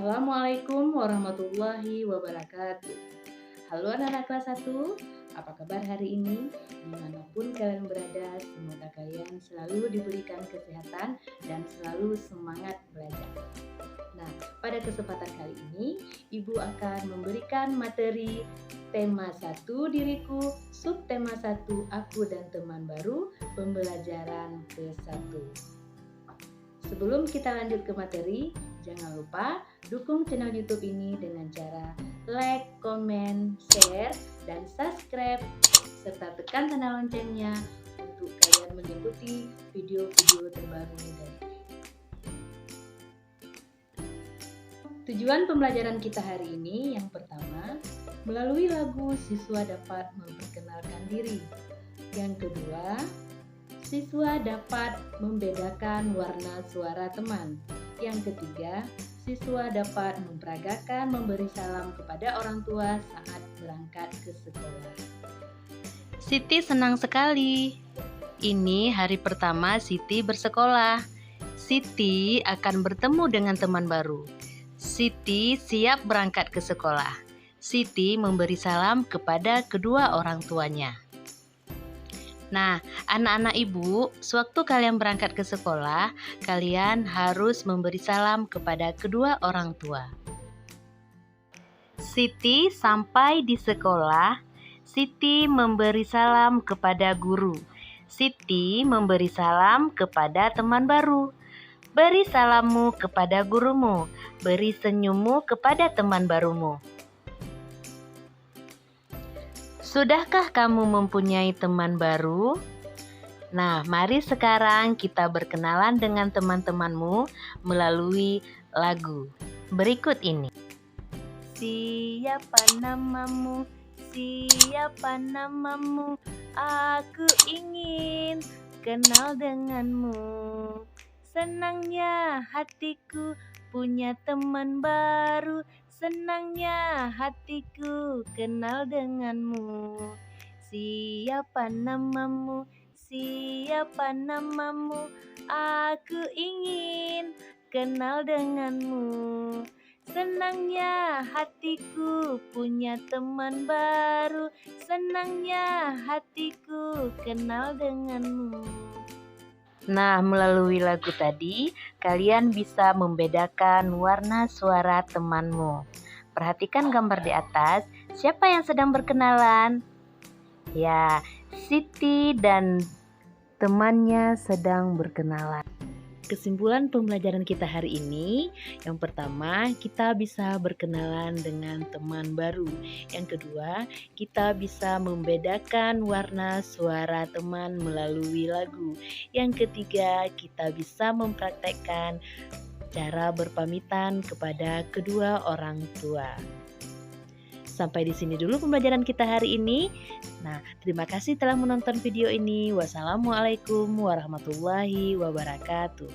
Assalamualaikum warahmatullahi wabarakatuh. Halo anak-anak kelas 1, apa kabar hari ini? Dimanapun kalian berada, semoga kalian selalu diberikan kesehatan dan selalu semangat belajar. Nah, pada kesempatan kali ini, Ibu akan memberikan materi tema 1 diriku, subtema 1 aku dan teman baru, pembelajaran ke-1. Sebelum kita lanjut ke materi, jangan lupa dukung channel YouTube ini dengan cara like, comment, share, dan subscribe, serta tekan tanda loncengnya untuk kalian mengikuti video-video terbaru dari kami. Tujuan pembelajaran kita hari ini yang pertama, melalui lagu siswa dapat memperkenalkan diri. Yang kedua, siswa dapat membedakan warna suara teman. Yang ketiga, siswa dapat memperagakan memberi salam kepada orang tua saat berangkat ke sekolah. Siti senang sekali. Ini hari pertama Siti bersekolah. Siti akan bertemu dengan teman baru. Siti siap berangkat ke sekolah. Siti memberi salam kepada kedua orang tuanya. Nah, anak-anak ibu, sewaktu kalian berangkat ke sekolah, kalian harus memberi salam kepada kedua orang tua. Siti sampai di sekolah, Siti memberi salam kepada guru. Siti memberi salam kepada teman baru. Beri salammu kepada gurumu, beri senyummu kepada teman barumu. Sudahkah kamu mempunyai teman baru? Nah, mari sekarang kita berkenalan dengan teman-temanmu melalui lagu berikut ini. Siapa namamu? Siapa namamu? Aku ingin kenal denganmu. Senangnya hatiku punya teman baru. Senangnya hatiku kenal denganmu. Siapa namamu? Siapa namamu? Aku ingin kenal denganmu. Senangnya hatiku punya teman baru. Senangnya hatiku kenal denganmu. Nah, melalui lagu tadi, kalian bisa membedakan warna suara temanmu. Perhatikan gambar di atas, siapa yang sedang berkenalan? Ya, Siti dan temannya sedang berkenalan. Kesimpulan pembelajaran kita hari ini, yang pertama, kita bisa berkenalan dengan teman baru. Yang kedua, kita bisa membedakan warna suara teman melalui lagu. Yang ketiga, kita bisa mempraktekkan cara berpamitan kepada kedua orang tua. Sampai di sini dulu pembelajaran kita hari ini. Nah, terima kasih telah menonton video ini. Wassalamualaikum warahmatullahi wabarakatuh.